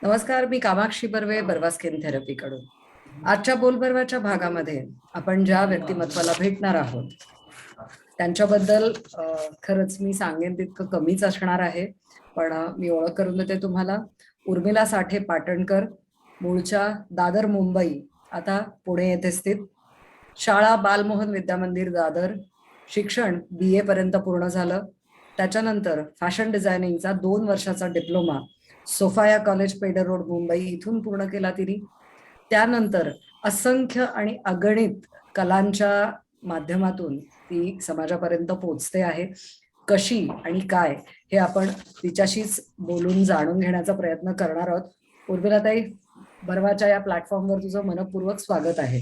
नमस्कार, मी कामाक्षी बर्वे, बर्वा स्किन थेरपीकडून. आजच्या बोलबर्वाच्या भागामध्ये आपण ज्या व्यक्तिमत्वाला भेटणार आहोत त्यांच्याबद्दल खरंच मी सांगेन तितकं कमीच असणार आहे. पण मी ओळख करून देते तुम्हाला. उर्मिला साठे पाटणकर, मूळच्या दादर मुंबई, आता पुणे येथे स्थित. शाळा बालमोहन विद्यामंदिर दादर. शिक्षण BA पर्यंत पूर्ण झालं. त्याच्यानंतर फॅशन डिझायनिंगचा 2 वर्षाचा diploma Sophia college Peddar road Mumbai इथून पूर्ण केला तिने. त्यानंतर असंख्य आणि अगणित कलांच्या माध्यमातून ती समाजापर्यंत पोहोचते आहे. कशी आणि काय हे आपण तिच्याशीच बोलून जाणून घेण्याचा प्रयत्न करणार आहोत. उर्मिलाताई, बर्वाच्या या प्लॅटफॉर्मवर तुझं मनपूर्वक स्वागत आहे.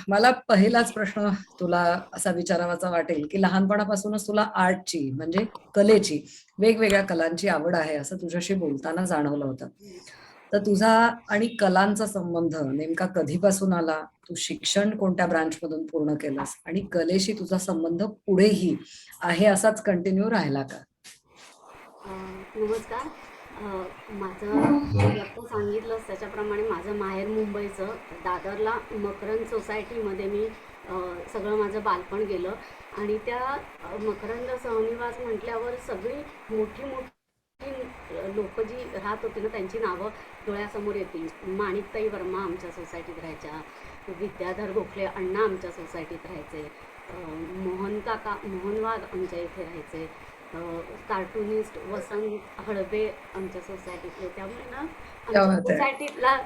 मला पहिलाच प्रश्न तुला असा विचारावाचा वाटेल की लहानपणापासूनच तुला आर्टची म्हणजे कलेची, वेगवेगळ्या कलांची आवड आहे असं तुझ्याशी बोलताना जाणवलं होतं. तर तुझा आणि कलांचा संबंध नेमका कधीपासून आला? तू शिक्षण कोणत्या ब्रांच मधून पूर्ण केलंस आणि कलेशी तुझा संबंध पुढेही आहे असाच कंटिन्यू राहिला का? नमस्कार. माझं आता सांगितलंच त्याच्याप्रमाणे माझं माहेर मुंबईचं. दादरला मकरंद सोसायटीमध्ये मी सगळं माझं बालपण गेलं. आणि त्या मकरंद सहनिवास म्हटल्यावर सगळी मोठी मोठी लोक जी राहत होती ना त्यांची नावं डोळ्यासमोर येतील. माणिकताई वर्मा आमच्या सोसायटीत राहायच्या, विद्याधर गोखले अण्णा आमच्या सोसायटीत राहायचे, मोहन वाघ आमच्या इथे राहायचे, कार्टुनिस्ट वसंत हळबे आमच्या सोसायटीतले. त्यामुळे ना क्या आमच्या बात आहे. सोसायटीतला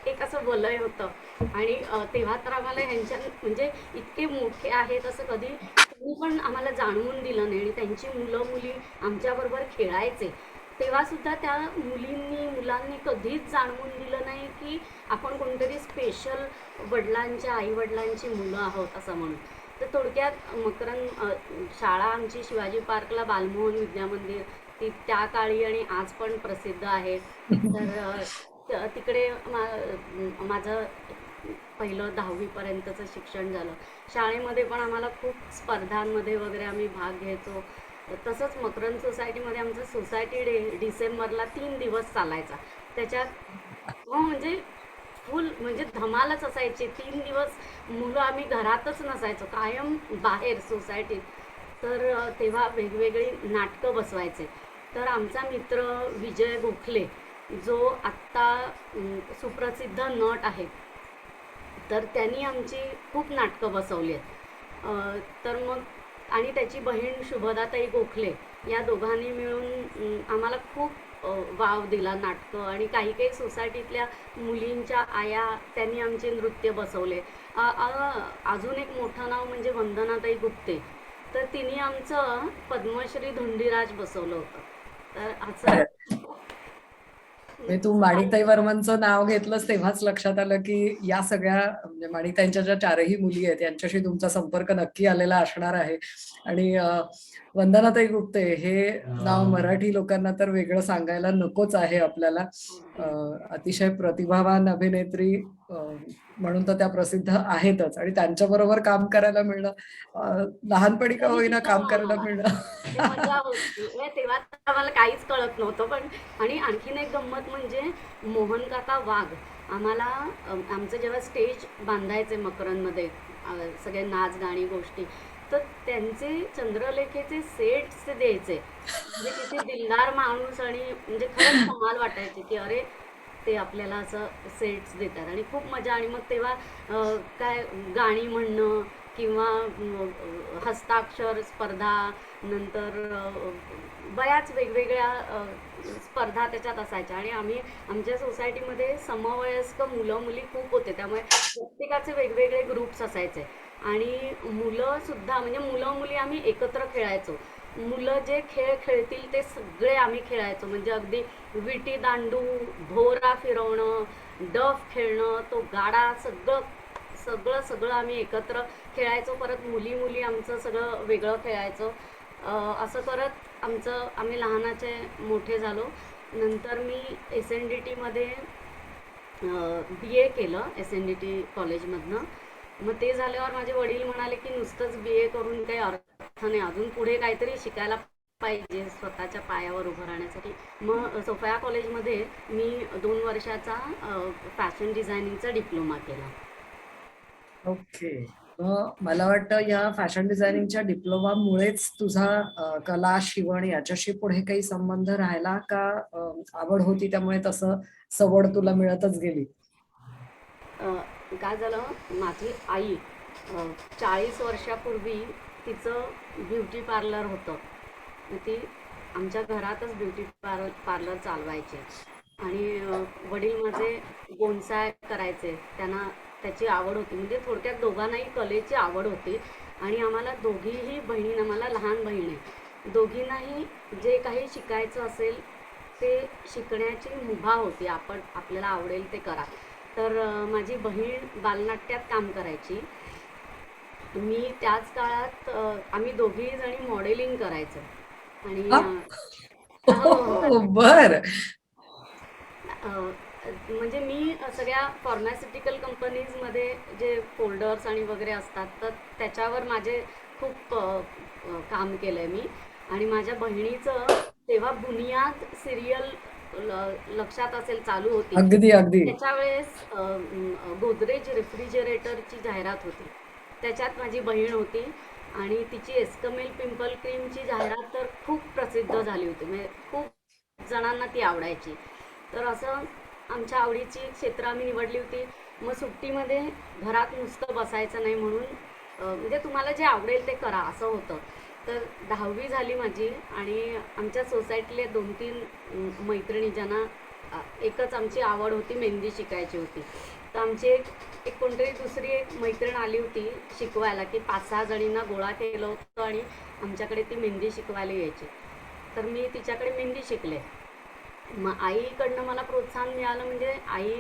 एक असं वलय होतं. आणि तेव्हा तर आम्हाला ह्यांच्या म्हणजे इतके मोठे आहेत असं कधी त्यांनी पण आम्हाला जाणवून दिलं नाही. आणि त्यांची मुलं मुली आमच्याबरोबर खेळायचे तेव्हा सुद्धा त्या मुलांनी कधीच जाणवून दिलं नाही की आपण कोणतरी स्पेशल वडिलांच्या आई वडिलांची मुलं आहोत असं म्हणून. तर थोडक्यात शाळा आमची शिवाजी पार्कला बालमोहन विद्यामंदिर, ती त्या काळी आणि आज पण प्रसिद्ध आहे. तर तिकडे माझं पहिलं 10वी पर्यंतचं शिक्षण झालं. शाळेमध्ये पण आम्हाला खूप स्पर्धांमध्ये वगैरे आम्ही भाग घ्यायचो. तसंच मकरंद सोसायटीमध्ये आमचा सोसायटी डे डिसेंबरला 3 दिवस चालायचा. त्याच्यात म्हणजे फुल म्हणजे धमालच असायची. 3 दिवस मुलं आम्ही घरातच नसायचो, कायम बाहेर सोसायटीत. तर तेव्हा वेगवेगळी नाटकं बसवायचे. तर आमचा मित्र विजय गोखले, जो आत्ता सुप्रसिद्ध नट आहे, तर त्यांनी आमची खूप नाटकं बसवली आहेत. तर मग आणि त्याची बहीण शुभदाताई गोखले, या दोघांनी मिळून आम्हाला खूप वाव दिला नाटकं. आणि काही काही सोसायटीतल्या मुलींच्या आया त्यांनी आमचे नृत्य बसवले. अजून एक मोठं नाव म्हणजे वंदनाताई गुप्ते, तर तिने आमचं पद्मश्री धुंडीराज बसवलं होतं. तर असं म्हणजे तू माणिकताई वर्मनचं नाव घेतलंस तेव्हाच लक्षात आलं की या सगळ्या म्हणजे माणिकताईंच्या ज्या चारही मुली आहेत यांच्याशी तुमचा संपर्क नक्की आलेला असणार आहे. आणि वंदनाताई गुप्ते हे नाव मराठी लोकांना तर वेगळं सांगायला नकोच आहे आपल्याला. अतिशय प्रतिभावान अभिनेत्री म्हणून तर त्या प्रसिद्ध आहेतच आणि त्यांच्याबरोबर काम करायला मिळणं, लहानपणी का तरी होईना सुद्धा काम करायला मिळणं. ते मजा होती. म्हणजे तेव्हा तर आम्हाला काहीच कळत नव्हतं. पण आणि आणखीन एक गंमत म्हणजे मोहन काका वाघ आम्हाला आमचं जेव्हा स्टेज बांधायचे मकरंदमध्ये, सगळे नाच गाणी गोष्टी, तर त्यांचे चंद्रलेखेचे सेट्स ते द्यायचे. म्हणजे किती दिलदार माणूस. आणि म्हणजे खरंच कमाल वाटायचे की अरे, ते आपल्याला असं सेट्स देतात आणि खूप मजा. आणि मग तेव्हा काय गाणी म्हणणं किंवा हस्ताक्षर स्पर्धा, नंतर बऱ्याच वेगवेगळ्या स्पर्धा त्याच्यात असायच्या. आणि आम्ही आमच्या सोसायटीमध्ये समवयस्क मुलं मुली खूप होते, त्यामुळे प्रत्येकाचे वेगवेगळे ग्रुप्स असायचे. आणि मुलं सुद्धा म्हणजे मुलं मुली आम्ही एकत्र खेळायचो. मुलं जे खेळ खेळतील ते सगळे आम्ही खेळायचो. म्हणजे अगदी विटी दांडू, भोवरा फिरवणं, डफ खेळणं, तो गाडा, सगळं सगळं सगळं आम्ही एकत्र खेळायचो. परत मुली मुली आमचं सगळं वेगळं खेळायचो. असं करत आम्ही लहानाचे मोठे झालो. नंतर मी SNDTमध्ये BA केलं, SNDT कॉलेजमधनं. मग ते झाल्यावर माझे वडील म्हणाले की नुसतंच BA करून काही अर्थ नाही, अजून पुढे काहीतरी शिकायला पाहिजे स्वतःच्या पायावर उभं राहण्यासाठी. मग सोफिया कॉलेजमध्ये मी 2 वर्षाचा फॅशन डिझायनिंगचा डिप्लोमा केला. ओके. मग मला वाटतं या फॅशन डिझायनिंगच्या डिप्लोमामुळेच तुझा कला, शिवण याच्याशी पुढे काही संबंध राहिला का आवड होती त्यामुळे तसं सवड तुला मिळतच गेली? अ, काय झालं, माझी आई 40 वर्षापूर्वी तिचं ब्युटी पार्लर होतं. मग ती आमच्या घरातच ब्युटी पार्लर चालवायचे. आणि वडील माझे बोनसाय करायचे. त्यांना त्याची आवड होती, म्हणजे थोडक्यात दोघांनाही कलेची आवड होती. आणि आम्हाला दोघीही बहिणींना, मला लहान बहीण आहे, दोघींनाही जे काही शिकायचं असेल ते शिकण्याची मुभा होती. आपल्याला आवडेल ते करा. तर माझी बहीण बालनाट्यात काम करायची. मी त्याच काळात आम्ही दोघी जणी मॉडेलिंग करायचो. आणि हा? हो, हो. बर. अ, म्हणजे मी सगळ्या फार्मास्युटिकल कंपनीजमध्ये जे फोल्डर्स आणि वगैरे असतात, तर त्याच्यावर माझे खूप काम केलंय मी. आणि माझ्या बहिणीचं तेव्हा बुनियाद सिरियल लक्षात असेल चालू होती. अगदी अगदी. त्याच्या वेळेस गोदरेज रेफ्रिजरेटरची जाहिरात होती. त्याच्यात माझी बहीण होती. आणि तिची एस्कमेल पिंपल क्रीमची जाहिरात तर खूप प्रसिद्ध झाली होती, म्हणजे खूप जणांना ती आवडायची. तर असं आमच्या आवडीची क्षेत्र आम्ही निवडली होती. मग सुट्टीमध्ये घरात नुसतं बसायचं नाही म्हणून म्हणजे तुम्हाला जे आवडेल ते करा असं होतं. तर 10वी झाली माझी. आणि आमच्या सोसायटीतले 2-3 मैत्रिणी ज्यांना एकच आमची आवड होती, मेहंदी शिकायची होती. तर आमची एक कोणतरी दुसरी एक मैत्रीण आली होती शिकवायला, की 5-6 जणींना गोळा केलं होतं आणि आमच्याकडे ती मेहंदी शिकवायला यायची. तर मी तिच्याकडे मेहंदी शिकले. मग आईकडनं मला प्रोत्साहन मिळालं, म्हणजे आई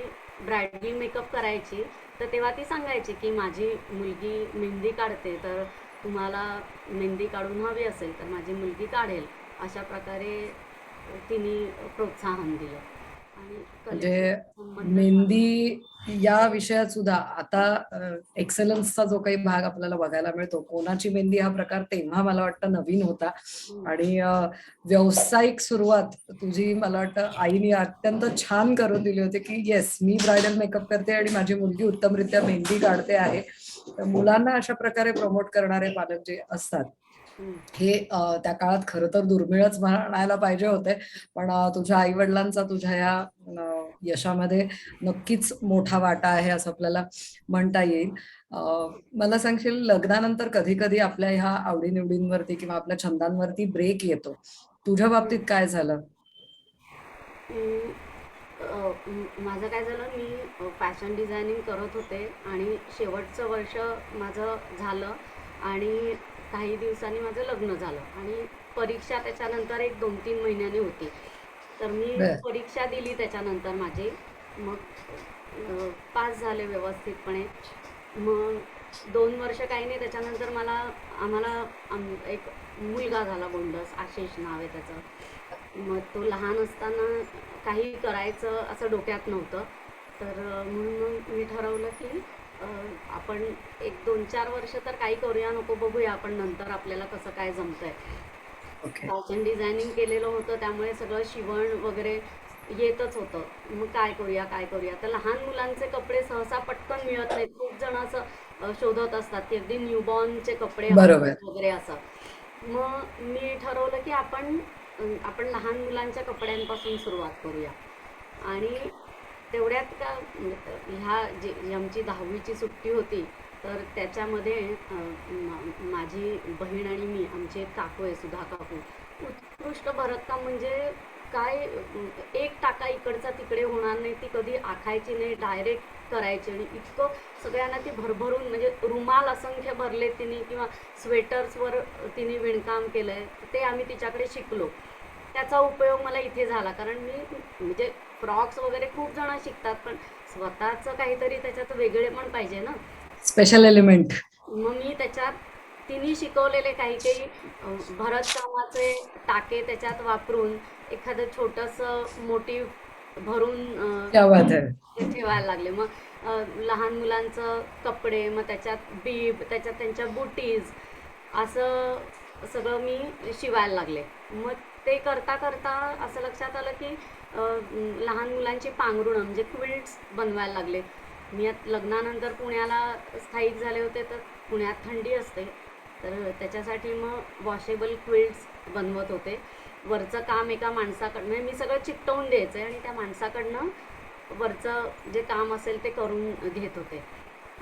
ब्रायडल मेकअप करायची. तर तेव्हा ती सांगायची की माझी मुलगी मेहंदी काढते, तर तुम्हाला मेहंदी काढून हवी असेल तर माझी मुलगी काढेल. अशा प्रकारे तिने प्रोत्साहन दिलं आणि कलेशी म्हणजे संबंध झाला. मेहंदी या विषयात सुद्धा आता एक्सेलन्सचा जो काही भाग आपल्याला बघायला मिळतो, कोणाची मेहंदी हा प्रकार तेव्हा मला वाटतं नवीन होता. हम्म. आणि व्यावसायिक सुरुवात तुझी मला वाटतं आईने अत्यंत छान करून दिली होती की येस, मी ब्रायडल मेकअप करते आणि माझी मुलगी उत्तमरित्या मेहंदी काढते आहे. तर मुलांना अशा प्रकारे प्रमोट करणारे पालक जे असतात हम्म. हे त्या काळात खरं तर दुर्मिळच म्हणायला पाहिजे होते. पण तुझ्या आई वडिलांचा तुझ्या या यशामध्ये नक्कीच मोठा वाटा आहे असं आपल्याला म्हणता येईल. मला सांगशील, लग्नानंतर कधी कधी आपल्या ह्या आवडीनिवडींवरती किंवा आपल्या छंदांवरती ब्रेक येतो. तुझ्या बाबतीत काय झालं? हम्म. माझं काय झालं, मी फॅशन डिझायनिंग करत होते आणि शेवटचं वर्ष माझं झालं. आणि काही दिवसांनी माझं लग्न झालं आणि परीक्षा त्याच्यानंतर एक 2-3 महिन्यांनी होती. तर मी बर. परीक्षा दिली त्याच्यानंतर माझी. मग पास झाले व्यवस्थितपणे. मग 2 वर्ष काही नाही, त्याच्यानंतर आम्हाला एक मुलगा झाला, गोंडस आशिष नाव आहे त्याचं. मग तो लहान असताना काही करायचं असं डोक्यात नव्हतं. तर म्हणून मग मी ठरवलं की आपण एक 2-4 वर्ष तर काही करूया नको, बघूया आपण नंतर आपल्याला कसं काय जमतंय. ओके. फॅशन डिझायनिंग केलेलं होतं, त्यामुळे सगळं शिवण वगैरे येतच होतं. मग काय करूया काय करूया, तर लहान मुलांचे कपडे सहसा पटकन मिळत नाहीत. खूप जण असं शोधत असतात की अगदी न्यूबॉर्नचे कपडे बरोबर. हवेत वगैरे असं. मग मी ठरवलं की आपण लहान मुलांच्या कपड्यांपासून सुरुवात करूया. आणि तेवढ्यात का जी आमची 10वीची सुट्टी होती, तर त्याच्यामध्ये माझी बहीण आणि मी, आमचे एक काकू आहे सुधा काकू, उत्कृष्ट भरतकाम म्हणजे काय, एक टाका इकडचा तिकडे होणार नाही, ती कधी आखायची नाही, डायरेक्ट करायची. आणि इतकं सगळ्यांना ती भरभरून, म्हणजे रुमाल असंख्य भरले तिने, किंवा स्वेटर्सवर तिने विणकाम केलंय, ते आम्ही तिच्याकडे शिकलो. त्याचा उपयोग मला इथे झाला, कारण मी म्हणजे फ्रॉक्स वगैरे खूप जण शिकतात, पण स्वतःचं काहीतरी त्याच्यात वेगळे पण पाहिजे ना. Special element. मग मी त्याच्यात तिने शिकवलेले काही काही भरतकामाचे टाके त्याच्यात वापरून एखादं छोटंसं मोटिव्ह भरून क्या बात है. ते ठेवायला लागले. मग लहान मुलांचं कपडे, मग त्याच्यात बीब, त्याच्यात त्यांच्या बुटीज, असं सगळं मी शिवायला लागले. मग ते करता करता असं लक्षात आलं की लहान मुलांची पांघरुणं म्हणजे क्विल्ट्स बनवायला लागले. मी लग्नानंतर पुण्याला स्थायिक झाले होते, तर पुण्यात थंडी असते, तर त्याच्यासाठी मग वॉशेबल क्विल्ट्स बनवत होते. वरचं काम एका माणसाकडनं म्हणजे मी सगळं चिकटवून द्यायचं आणि त्या माणसाकडनं वरचं जे काम असेल ते करून घेत होते.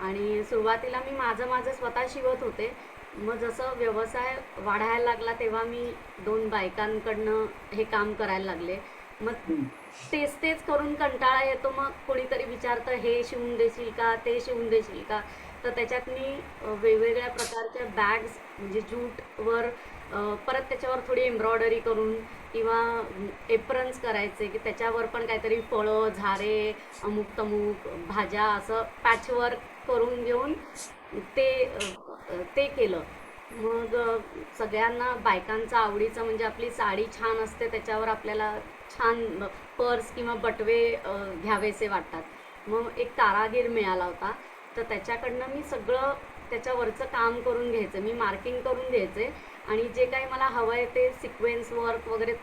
आणि सुरुवातीला मी माझं माझं स्वतः शिवत होते. मग जसं व्यवसाय वाढायला लागला तेव्हा मी 2 बायकांकडनं हे काम करायला लागले. मग हम्म. तेच तेच करून कंटाळा येतो. मग कोणीतरी विचारतं, हे शिवून देशील का, ते शिवून देशील का. तर त्याच्यात मी वेगवेगळ्या प्रकारच्या बॅग्स म्हणजे ज्यूटवर परत त्याच्यावर थोडी एम्ब्रॉयडरी करून किंवा एप्रन्स करायचे की त्याच्यावर पण काहीतरी फळं, झारे, अमुक तमुक भाज्या असं पॅचवर्क करून घेऊन ते केलं. मग सगळ्यांना बायकांचं आवडीचं म्हणजे आपली साडी छान असते, त्याच्यावर आपल्याला छान पर्स किंवा बटवे घ्यावेसे वाटतात. मग एक कारागीर मिळाला होता, तर त्याच्याकडनं मी सगळं त्याच्यावरचं काम करून घ्यायचं, मी मार्किंग करून द्यायचे आणि जे काही मला हवं आहे ते सिक्वेन्स वर्क वगैरे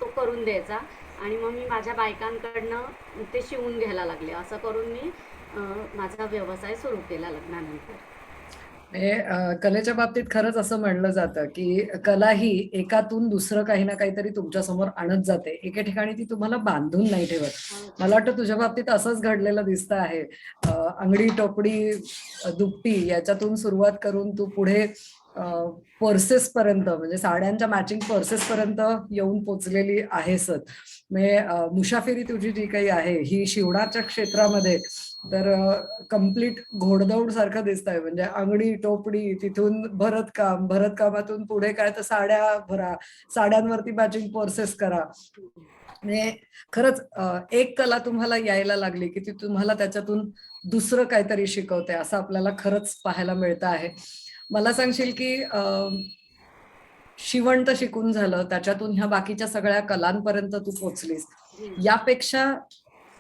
तो करून द्यायचा आणि मग मी माझ्या बायकांकडनं ते शिवून घ्यायला लागले. असं करून मी माझा व्यवसाय सुरू केला लग्नानंतर. म्हणजे कलेच्या बाबतीत खरंच असं म्हणलं जातं की कला ही एकातून दुसरं काही ना काहीतरी तुमच्या समोर आणत जाते. एके ठिकाणी ती तुम्हाला बांधून नाही ठेवत. मला वाटतं तुझ्या बाबतीत असंच घडलेलं दिसतं आहे. अंगडी, टोपडी, दुपटी याच्यातून सुरुवात करून तू पुढे पर्सेस पर्यंत म्हणजे साड्यांच्या मॅचिंग पर्सेस पर्यंत येऊन पोचलेली आहेसच. म्हणजे मुसाफिरी तुझी जी काही आहे ही शिवणाच्या क्षेत्रामध्ये तर कम्प्लीट घोडदौड सारखं दिसतंय. म्हणजे अंगडी, टोपडी, तिथून भरतकाम, भरतकामातून पुढे काय तर साड्या भरा, साड्यांवरती मॅचिंग पर्सेस करा. म्हणजे खरंच एक कला तुम्हाला यायला लागली की ती तुम्हाला त्याच्यातून दुसरं काहीतरी शिकवते असं आपल्याला खरंच पाहायला मिळतं आहे. मला सांगशील की शिवण तर शिकून झालं, त्याच्यातून ह्या बाकीच्या सगळ्या कलांपर्यंत तू पोचलीस. यापेक्षा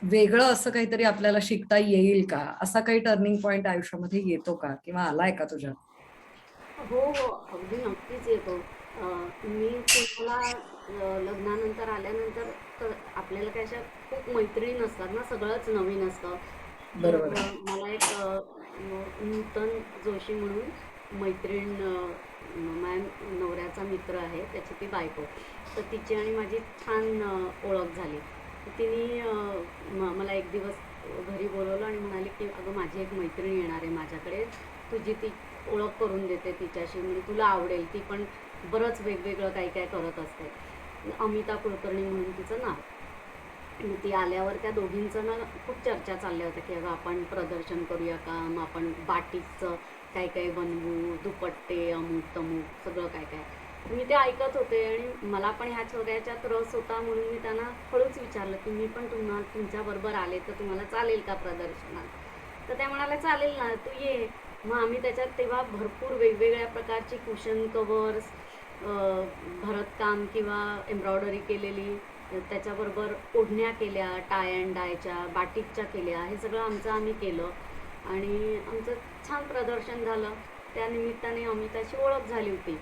वेगळं असं काहीतरी आपल्याला शिकता येईल का? असा काही टर्निंग पॉइंट आयुष्यामध्ये येतो का किंवा आलाय का तुझ्या? हो, हो. अगदी नक्कीच येतो. मी पुण्याला लग्नानंतर आल्यानंतर आपल्याला काय अशा खूप मैत्रिणी नसतात ना, सगळंच नवीन असतं. तर बरोबर. मला एक नूतन जोशी म्हणून मैत्रीण माझ्या नवऱ्याचा मित्र आहे, त्याची ती बायको. तर तिची आणि माझी छान ओळख झाली. तर तिने मला एक दिवस घरी बोलावलं आणि म्हणाली, की "अगं, माझी एक मैत्रीण येणार आहे माझ्याकडे. तुझी ती ओळख करून देते तिच्याशी, म्हणजे तुला आवडेल. ती पण बरंच वेगवेगळं काही काय करत असते." अमिता कुलकर्णी म्हणून तिचं नाव. मग ती आल्यावर त्या दोघींचं ना खूप चर्चा चालल्या होत्या की अगं आपण प्रदर्शन करूया का, मग आपण बाटिकचं काय काय बनवू, दुपट्टे, अमुक तमुक सगळं काय काय. मी ते ऐकत होते आणि मला पण ह्या सगळ्याच्यात रस होता, म्हणून मी त्यांना हळूच विचारलं की मी पण तुमच्याबरोबर आले तर तुम्हाला चालेल का प्रदर्शनात. तर त्या म्हणाल्या, चालेल ना, तू ये. मग आम्ही त्याच्यात तेव्हा भरपूर वेगवेगळ्या प्रकारची कुशन कवर्स, भरतकाम किंवा एम्ब्रॉयडरी केलेली, त्याच्याबरोबर ओढण्या केल्या, टाय अँड डायच्या, बाटिकच्या केल्या, हे सगळं आम्ही केलं आणि आमचं छान प्रदर्शन झालं. त्या निमित्ताने अमिताची ओळख झाली होती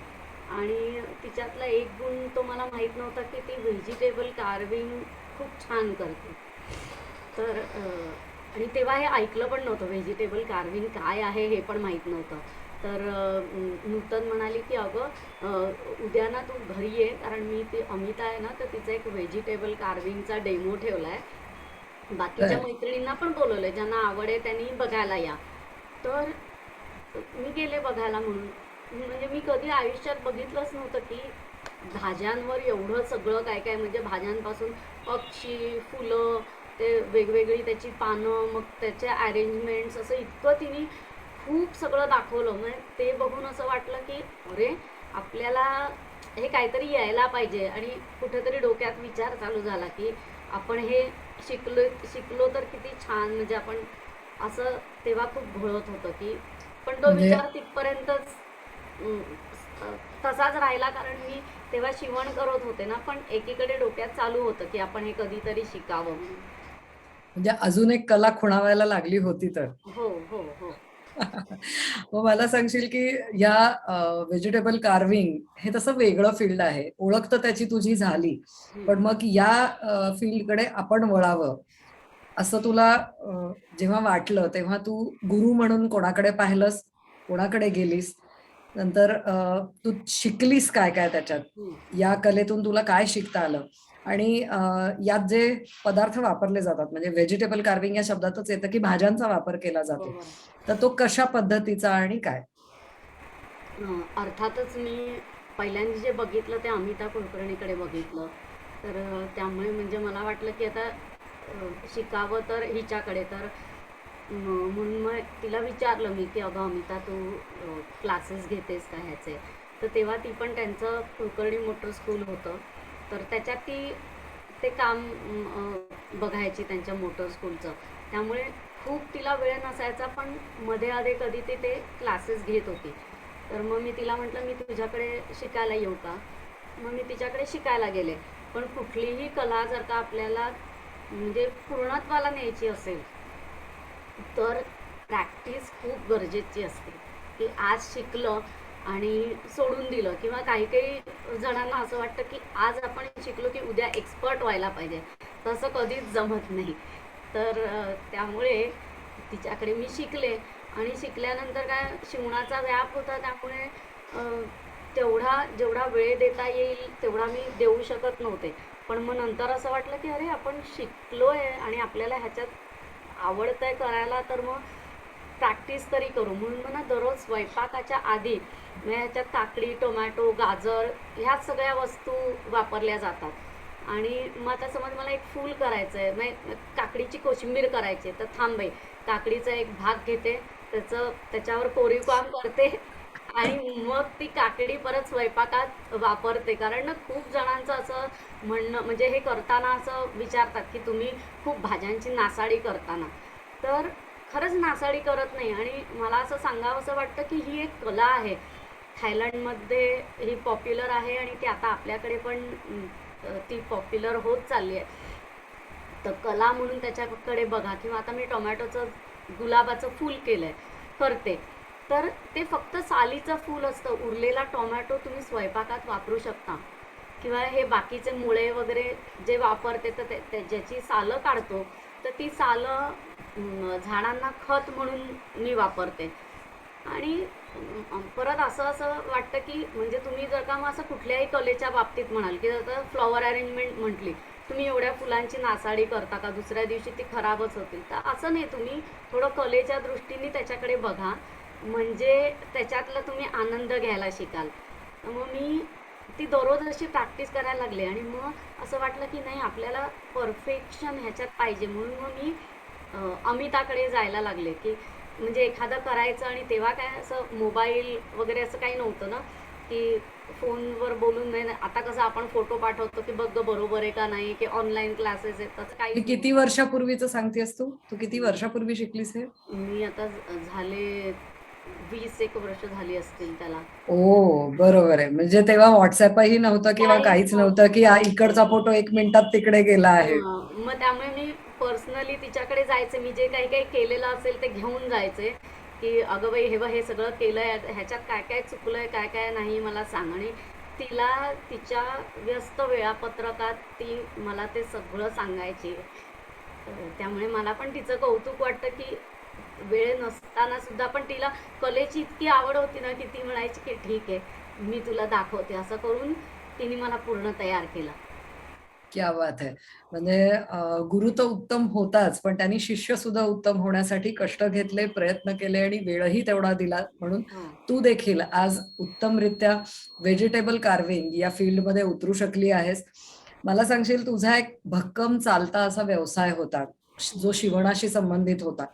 आणि तिच्यातला एक गुण तो मला माहीत नव्हता की ती व्हेजिटेबल कार्विंग खूप छान करते. तर आणि तेव्हा हे ऐकलं पण नव्हतं, व्हेजिटेबल कार्विंग काय आहे हे पण माहीत नव्हतं. तर नूतन म्हणाली की अगं, उद्या ना तू घरी ये, कारण मी ती अमिता आहे ना, तर तिचा एक व्हेजिटेबल कार्विंगचा डेमो ठेवला आहे. बाकीच्या तर मैत्रिणींना पण बोलवलं आहे, ज्यांना आवड आहे त्यांनी बघायला या. तर मी गेले बघायला म्हणून. म्हणजे मी कधी आयुष्यात बघितलंच नव्हतं की भाज्यांवर एवढं सगळं काय काय, म्हणजे भाज्यांपासून पक्षी, फुलं, ते वेगवेगळी त्याची पानं, मग त्याचे अरेंजमेंट्स, असं इतकं तिने खूप सगळं दाखवलं. म्हणजे ते बघून असं वाटलं की अरे, आपल्याला हे काहीतरी यायला पाहिजे. आणि कुठेतरी डोक्यात विचार चालू झाला की आपण हे शिकलो शिकलो तर किती छान, म्हणजे आपण असं तेव्हा खूप घोळत होतं की, पण तो म्हणजे विचार तिथपर्यंतच अं, तसाच राहिला, कारण मी तेव्हा शिवण करत होते ना, पण एकीकडे डोक्यात चालू होतं की आपण हे कधीतरी शिकावं म्हणून. म्हणजे अजून एक कला खुणावायला लागली होती तर. हो, हो, हो. मग मला सांगशील की या व्हेजिटेबल कार्विंग हे तसं वेगळं फील्ड आहे, ओळख तर त्याची तुझी झाली, हम्म. पण मग या फील्डकडे आपण वळावं असं तुला जेव्हा वाटलं तेव्हा तू गुरु म्हणून कोणाकडे पाहिलंस, कोणाकडे गेलीस, नंतर तू शिकलीस काय काय त्याच्यात, हम्म. या कलेतून तुला काय शिकता आलं, आणि यात जे पदार्थ वापरले जातात, म्हणजे व्हेजिटेबल कार्विंग या शब्दातच येतं की भाज्यांचा वापर केला जातो, बरोबर. तर तो कशा पद्धतीचा आणि काय? अर्थातच मी पहिल्यांदा जे बघितलं ते अमिता कुलकर्णीकडे बघितलं. तर त्यामुळे म्हणजे मला वाटलं की आता शिकावं तर हिच्याकडे. तर म्हणून मग तिला विचारलं मी की अगं अमिता, तू क्लासेस घेतेस का ह्याचे? तर तेव्हा ती पण, त्यांचं कुलकर्णी मोटर स्कूल होतं, तर त्याच्यात ती ते काम बघायची त्यांच्या मोटर स्कूलचं. त्यामुळे खूप तिला वेळ नसायचा, पण मध्ये आधे कधी ते क्लासेस घेत होती. तर मग मी तिला म्हटलं, मी तुझ्याकडे शिकायला येऊ का? मग मी तिच्याकडे शिकायला गेले. पण कुठलीही कला जर का आपल्याला म्हणजे पूर्णत्वाला न्यायची असेल, तर प्रॅक्टिस खूप गरजेची असते. की आज शिकलं आणि सोडून दिलं, किंवा काही काही जणांना असं वाटतं की आज आपण शिकलो की उद्या एक्सपर्ट व्हायला पाहिजे. तसं कधीच जमत नाही. तर त्यामुळे तिच्याकडे मी शिकले, आणि शिकल्यानंतर काय, शिवणाचा व्याप होता, त्यामुळे तेवढा जेवढा वेळ देता येईल तेवढा मी देऊ शकत नव्हते. पण मग नंतर असं वाटलं की अरे, आपण शिकलोय आणि आपल्याला ह्याच्यात आवडतंय करायला, तर मग प्रॅक्टिस तरी करू. म्हणून मग ना दररोज स्वयंपाकाच्या आधी म्हणजे ह्याच्यात काकडी, टोमॅटो, गाजर ह्या सगळ्या वस्तू वापरल्या जातात. आणि मग आता समज मला एक फूल करायचं आहे, म्हणजे काकडीची कोशिंबीर करायची आहे, तर थांब बाई, काकडीचा एक भाग घेते, त्याच्यावर कोरीव काम करते, आणि मग ती काकडी परत स्वयंपाकात वापरते. कारण ना खूप जणांचं असं म्हणणं, म्हणजे हे करताना असं विचारतात की तुम्ही खूप भाज्यांची नासाडी करताना. तर खरंच नासाडी करत नाही, आणि मला असं सांगावंसं वाटतं की ही एक कला आहे. थायलंडमध्ये ही पॉप्युलर आहे, आणि ती आता आपल्याकडे पण ती पॉप्युलर होत चालली आहे. तर कला म्हणून त्याच्याकडे बघा. किंवा आता मी टोमॅटोचं गुलाबाचं फूल केलंय, करते, तर ते फक्त सालीचं फूल असतं. उरलेला टोमॅटो तुम्ही स्वयंपाकात वापरू शकता. किंवा हे बाकीचे मुळे वगैरे जे वापरते, तर ज्याची सालं काढतो, तर ती सालं झाडांना खत म्हणून मी वापरते. आणि परत असं असं वाटतं की म्हणजे तुम्ही जर का मग असं कुठल्याही कलेच्या बाबतीत म्हणाल की जर फ्लॉवर अरेंजमेंट म्हटली, तुम्ही एवढ्या फुलांची नासाडी करता का, दुसऱ्या दिवशी ती खराबच होतील. तर असं नाही, तुम्ही थोडं कलेच्या दृष्टीने त्याच्याकडे बघा, म्हणजे त्याच्यातला तुम्ही आनंद घ्यायला शिकाल. मग मी ती दररोज अशी प्रॅक्टिस करायला लागले, आणि मग असं वाटलं की नाही, आपल्याला परफेक्शन ह्याच्यात पाहिजे. म्हणून मग मी अमिताकडे जायला लागले. की म्हणजे एखादं करायचं, आणि तेव्हा काय असं मोबाईल वगैरे असं काही नव्हतं ना, की फोनवर बोलून नाही. आता कसं आपण फोटो पाठवतो की बघ बरोबर आहे का नाही, की ऑनलाईन क्लासेस आहेत, तसं हे काहीच किती नव्हतं. वर्षापूर्वीच सांगतेस तू? तू किती वर्षापूर्वी शिकलीस हे? मी आता झाले 20 एक वर्ष झाली असतील त्याला. ओ, बरोबर आहे. म्हणजे तेव्हा व्हॉट्सअपही नव्हतं किंवा काहीच काहीच नव्हतं नव्हतं, की काहीच इकडचा नाही. फोटो 1 मिनिटात तिकडे गेला आहे. मग त्यामुळे मी पर्सनली तिच्याकडे जायचे. मी जे काही काही केलेलं असेल ते घेऊन जायचे, की अगं बाई, हे बघ, हे सगळं केलंय, ह्याच्यात काय काय चुकलंय, काय काय नाही, मला सांग. आणि तिला तिच्या व्यस्त वेळापत्रकात ती मला ते सगळं सांगायची. त्यामुळे मला पण तिचं कौतुक वाटतं की वेळ नसताना सुद्धा पण तिला कलेची इतकी आवड होती ना, की ती म्हणायची की ठीक आहे, मी तुला दाखवते. असं करून तिने मला पूर्ण तयार केलं. क्या बात है. म्हणजे गुरु तर उत्तम होताच, पण त्यांनी शिष्य सुद्धा उत्तम होण्यासाठी कष्ट घेतले, प्रयत्न केले आणि वेळही तेवढा दिला. म्हणून हो. तू देखील आज उत्तमरित्या व्हेजिटेबल कार्विंग या फील्डमध्ये उतरू शकली आहेस. मला सांगशील, तुझा एक भक्कम चालता असा व्यवसाय होता, जो शिवणाशी संबंधित होता.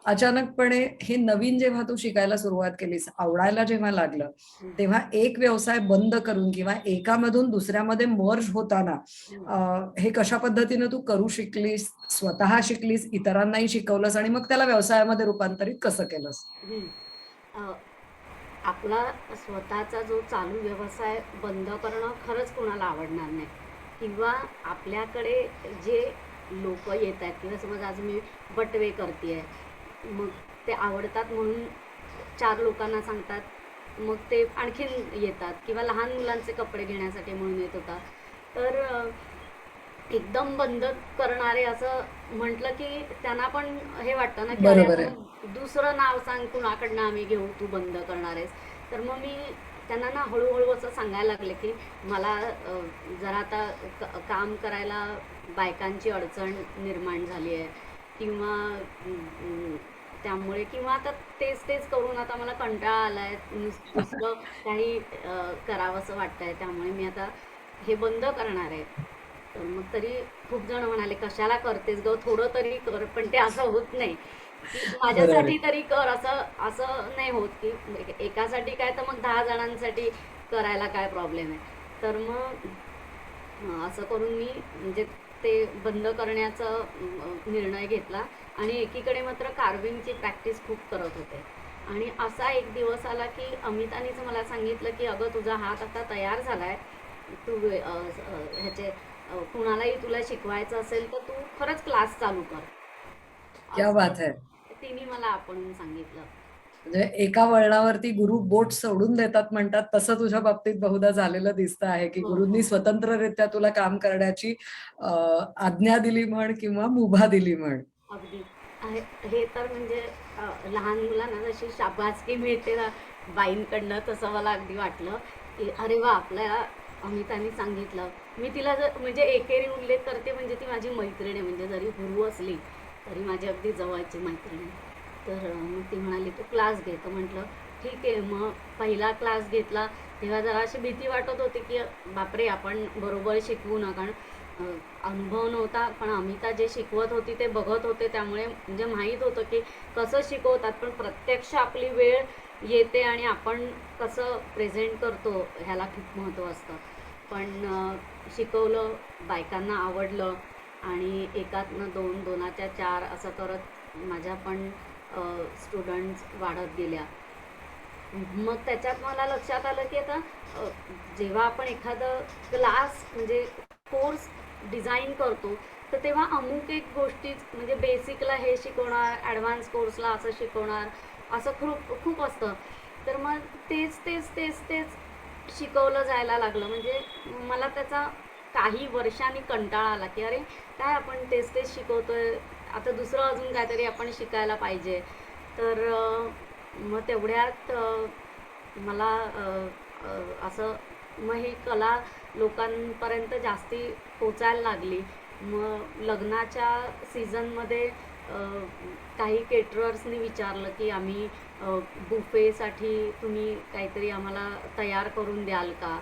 अचानकपणे हे नवीन जेव्हा तू शिकायला सुरुवात केलीस, आवडायला जेव्हा लागलं, हम्म. तेव्हा एक व्यवसाय बंद करून किंवा एकामधून दुसऱ्यामध्ये मर्ज होताना हम्म. हे कशा पद्धतीने तू करू शिकलीस, स्वतः शिकलीस, इतरांनाही शिकवलंस आणि मग त्याला व्यवसायामध्ये रूपांतरित कसं केलंस? हम्म. अ, आपला स्वतःचा जो चालू व्यवसाय बंद करणं खरंच कोणाला आवडणार नाही. किंवा आपल्याकडे जे लोक येत आहेत, किंवा समज आज मी बटवे करते, मग ते आवडतात म्हणून 4 लोकांना सांगतात. मग ते आणखीन येतात किंवा लहान मुलांचे कपडे घेण्यासाठी म्हणून येत होता. तर एकदम बंद करणारे असं म्हटलं की त्यांना पण हे वाटतं ना, की अरे बरोबर आता आहे. मग दुसरं नाव सांग कुणाकडनं आम्ही घेऊ, तू बंद करणार आहेस. तर मग मी त्यांना ना हळूहळू असं सांगायला लागले की मला जरा आता काम करायला बायकांची अडचण निर्माण झाली आहे किंवा त्यामुळे किंवा आता तेच तेच करून आता मला कंटाळा आलाय, दुसरं काही करावंसं वाटतंय, त्यामुळे मी आता हे बंद करणार आहे. तर मग तरी खूप जण म्हणाले कशाला करतेस ग, थोडं तरी कर. पण ते असं होत नाही की बरोबर आहे. माझ्यासाठी तरी कर, असं असं नाही होत की एकासाठी काय तर मग 10 जणांसाठी करायला काय प्रॉब्लेम आहे. तर मग असं करून मी म्हणजे ते बंद करण्याचा निर्णय घेतला. आणि एकीकडे मात्र कार्विंगची प्रॅक्टिस खूप करत होते. आणि असा एक दिवस आला की अमितानीच मला सांगितलं की अगं तुझा हात आता तयार झालाय, तू ह्याचे कुणालाही तुला शिकवायचं असेल तर तू खरंच क्लास चालू कर, क्या असं बात है. तिने मला आपणून सांगितलं. म्हणजे एका वळणावरती गुरु बोट सोडून देतात म्हणतात, तसं तुझ्या बाबतीत बहुधा झालेलं दिसतं आहे, की हो गुरूंनी हो, स्वतंत्ररित्या तुला काम करण्याची आज्ञा दिली म्हण किंवा मुभा दिली म्हण. अगदी. हे तर म्हणजे लहान मुलांना जशी शाबासकी मिळते ना बाईंकडनं, तसं मला अगदी वाटलं की अरे वा, आपल्याला अमितानी सांगितलं. मी तिला जर म्हणजे एकेरी उल्लेख करते म्हणजे ती माझी मैत्रीण आहे, म्हणजे जरी गुरु असली तरी माझी अगदी जवळची मैत्रीण आहे. तर मग ती म्हणाली तू क्लास घे. तर म्हटलं ठीक आहे. मग पहिला क्लास घेतला तेव्हा जरा अशी भीती वाटत होती की बापरे, आपण बरोबर शिकवू ना, कारण अ, अनुभव नव्हता. पण अमिता जे शिकवत होती ते बघत होते, त्यामुळे म्हणजे माहीत होतं की कसं शिकवतात. पण प्रत्यक्ष आपली वेळ येते आणि आपण कसं प्रेझेंट करतो ह्याला खूप महत्त्व असतं. पण शिकवलं, बायकांना आवडलं आणि एकातनं दोन, दोनाच्या चार असं करत माझ्या पण स्टुडंट्स वाढत गेल्या. मग त्याच्यात मला लक्षात आलं की आता अ, जेव्हा आपण एखादं क्लास म्हणजे कोर्स डिझाईन करतो, तर तेव्हा अमुक एक गोष्टीच म्हणजे बेसिकला हे शिकवणार, ॲडव्हान्स कोर्सला असं शिकवणार, असं खूप खूप असतं. तर मग तेच तेच तेच तेच शिकवलं जायला लागलं. म्हणजे मला त्याचा काही वर्षांनी कंटाळा आला की अरे काय आपण तेच तेच शिकवतोय, आता दुसरं अजून काहीतरी आपण शिकायला पाहिजे. तर मग तेवढ्यात मला असं मग ही कला लोकांपर्यंत जास्ती पोचायला लागली. मग लग्नाच्या सीझनमध्ये काही केटरर्सनी विचारलं की आम्ही बुफेसाठी तुम्ही काहीतरी आम्हाला तयार करून द्याल का.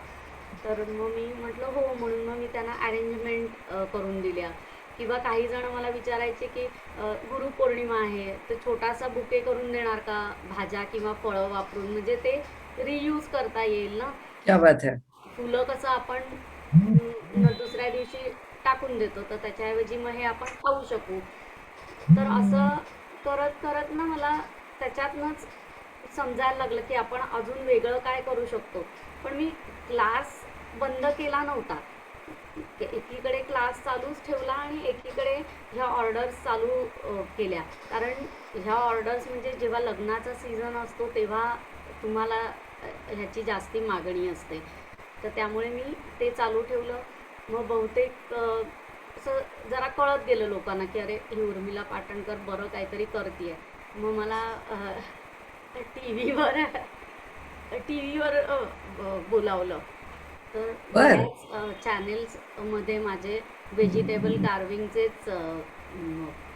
तर मग मी म्हटलं हो, म्हणून मग मी त्यांना अरेंजमेंट करून दिल्या. किंवा काही जण मला विचारायचे की गुरुपौर्णिमा आहे तर छोटासा बुके करून देणार का, भाज्या किंवा फळं वापरून, म्हणजे ते रियूज करता येईल ना. क्या बात है. फुलं कसं आपण दुसऱ्या दिवशी टाकून देतो, तर त्याच्याऐवजी मग हे आपण खाऊ शकू. तर असं करत करत ना मला त्याच्यातनंच समजायला लागलं की आपण अजून वेगळं काय करू शकतो. पण मी क्लास बंद केला नव्हता. एकीकडे क्लास चालूच ठेवला आणि एकीकडे ह्या ऑर्डर्स चालू केल्या. कारण ह्या ऑर्डर्स म्हणजे जेव्हा लग्नाचा सीझन असतो तेव्हा तुम्हाला ह्याची जास्ती मागणी असते. तर त्यामुळे मी ते चालू ठेवलं. मग बहुतेक असं जरा कळत गेलं लोकांना की अरे ही उर्मिला पाटणकर बरं काहीतरी करते. मग मला टी व्हीवर टी व्हीवर बोलावलं. तर बर. बऱ्याच चॅनेल्समध्ये माझे व्हेजिटेबल कार्विंगचेच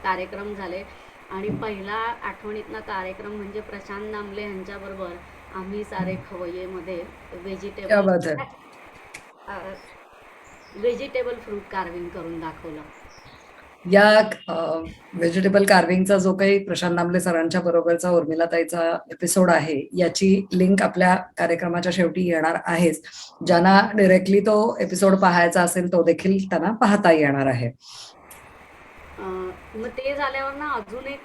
कार्यक्रम झाले. आणि पहिला आठवणीतला कार्यक्रम म्हणजे प्रशांत दामले यांच्याबरोबर आम्ही सारे खवय्येमध्ये क्या व्हेजिटेबल बात है. व्हेजिटेबल फ्रूट कार्विंग करून दाखवलं. या व्हेजिटेबल कार्विंगचा जो काही प्रशांत दामले सरांच्या बरोबरचा उर्मिलाताईचा एपिसोड आहे, याची लिंक आपल्या कार्यक्रमाच्या शेवटी येणार आहेच. ज्यांना डिरेक्टली तो एपिसोड पाहायचा असेल तो देखील त्यांना पाहता येणार आहे. मग ते झाल्यावर ना अजून एक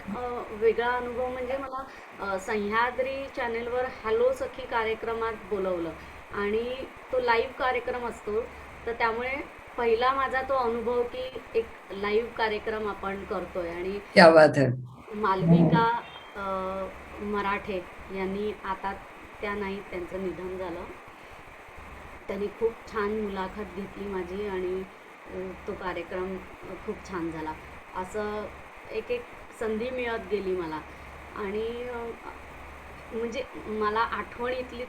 वेगळा अनुभव म्हणजे मला सह्याद्री चॅनेलवर हॅलो सखी कार्यक्रमात बोलवलं. आणि तो लाईव्ह कार्यक्रम असतो. तर त्यामुळे पहिला माझा तो अनुभव की एक लाईव्ह कार्यक्रम आपण करतोय. आणि क्या बात है. मालविका मराठे यांनी, आता त्या नाहीत, त्यांचं निधन झालं. त्यांनी खूप छान मुलाखत घेतली माझी आणि तो कार्यक्रम खूप छान झाला. असं एक एक संधी मिळत गेली मला. आणि म्हणजे मला आठवणीतली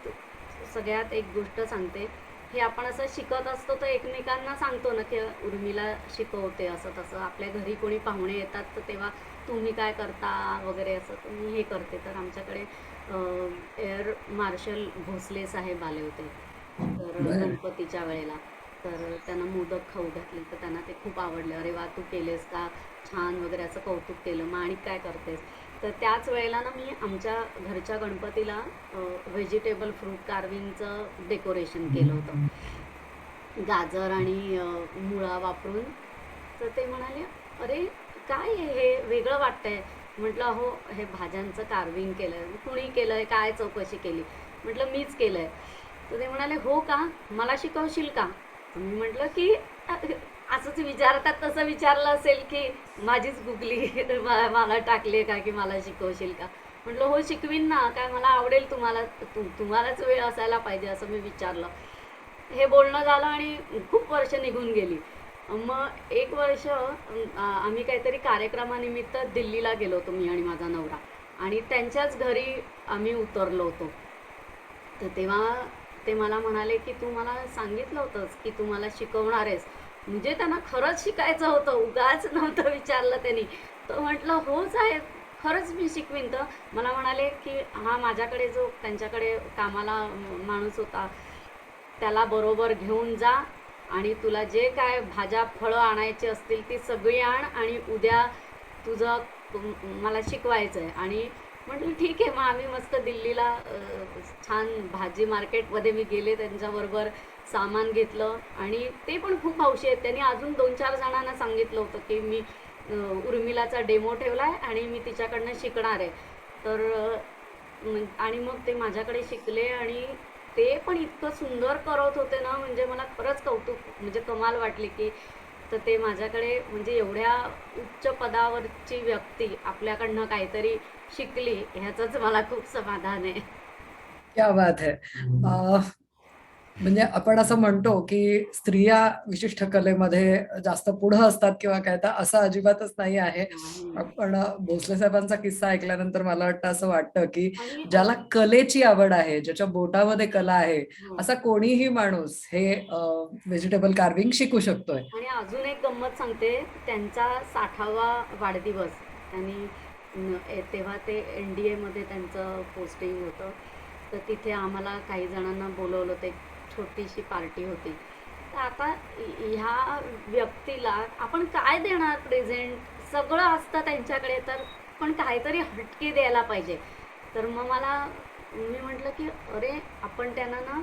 सगळ्यात एक गोष्ट सांगते. हे आपण असं शिकत असतो तर एकमेकांना सांगतो ना, की उर्मिला शिकवते असं तसं. आपल्या घरी कोणी पाहुणे येतात तर तेव्हा तुम्ही काय करता वगैरे असं, तर मी हे करते. तर आमच्याकडे एअर मार्शल भोसले साहेब आले होते तर बरं. गणपतीच्या वेळेला. तर त्यांना मोदक खाऊ घातले तर त्यांना ते खूप आवडले. अरे वा, तू केलेस का, छान वगैरे असं कौतुक केलं. मग आणि काय करतेस. तर त्याच वेळेला ना मी आमच्या घरच्या गणपतीला व्हेजिटेबल फ्रूट कार्विंगचं डेकोरेशन केलं होतं, गाजर आणि मुळा वापरून. तर ते म्हणाले, अरे काय हे वेगळं वाटतंय. म्हटलं, हो, हे भाज्यांचं कार्विंग केलं आहे. कुणी केलं आहे, काय चौकशी केली. म्हटलं, मीच केलं आहे. तर ते म्हणाले, हो का, मला शिकवशील का. तर मी म्हटलं की असंच विचारतात तसं विचारलं असेल की माझीच गुगली मला टाकली का की मला शिकवशील का. म्हटलं, हो शिकवीन ना, काय मला आवडेल. तुम्हालाच वेळ असायला पाहिजे असं मी विचारलं. हे बोलणं झालं आणि खूप वर्ष निघून गेली. मग एक वर्ष आम्ही काहीतरी कार्यक्रमानिमित्त दिल्लीला गेलो होतो, मी आणि माझा नवरा. आणि त्यांच्याच घरी आम्ही उतरलो होतो. तर तेव्हा ते मला म्हणाले की तू मला सांगितलं होतंस की तू मला शिकवणार आहेस. म्हणजे त्यांना खरंच शिकायचं होतं, उगाच नव्हतं विचारलं त्यांनी. तर म्हटलं, हो साहेब, खरंच मी शिकवीन. तर मला म्हणाले की हा माझ्याकडे जो त्यांच्याकडे कामाला माणूस होता त्याला बरोबर घेऊन जा आणि तुला जे काय भाज्या फळं आणायची असतील ती सगळी आण आणि उद्या तुझं मला शिकवायचं आहे. आणि म्हटलं ठीक आहे. मग आम्ही मस्त दिल्लीला छान भाजी मार्केटमध्ये मी गेले, त्यांच्याबरोबर सामान घेतलं. आणि ते पण खूप हौशी आहेत. त्यांनी अजून 2-4 जणांना सांगितलं होतं की मी उर्मिलाचा डेमो ठेवला आहे आणि मी तिच्याकडनं शिकणार आहे. तर आणि मग ते माझ्याकडे शिकले आणि ते पण इतकं सुंदर करत होते ना, म्हणजे मला खरंच कौतुक, म्हणजे कमाल वाटली की तर ते माझ्याकडे, म्हणजे एवढ्या उच्च पदावरची व्यक्ती आपल्याकडनं काहीतरी शिकली ह्याचंच मला खूप समाधान आहे. क्या बात है. म्हणजे आपण असं म्हणतो की स्त्रिया विशिष्ट कलेमध्ये जास्त पुढं असतात किंवा काय, तर असं अजिबातच नाही आहे. नाही. आपण भोसले साहेबांचा किस्सा ऐकल्यानंतर मला वाटतं, असं वाटतं की आणि ज्याला कलेची आवड आहे, ज्याच्या बोटामध्ये कला आहे, हो. असा कोणीही माणूस हे व्हेजिटेबल कार्विंग शिकू शकतोय. आणि अजून एक गंमत सांगते. त्यांचा 60वा वाढदिवस त्यांनी तेव्हा ते NDAमध्ये त्यांचं पोस्टिंग होतं. तर तिथे आम्हाला काही जणांना बोलवलं होतं. एक छोटीशी पार्टी होती. तर आता ह्या व्यक्तीला आपण काय देणार प्रेझेंट. सगळं असतं त्यांच्याकडे, तर पण काहीतरी हटके द्यायला पाहिजे. तर मग मी म्हटलं की अरे आपण त्यांना ना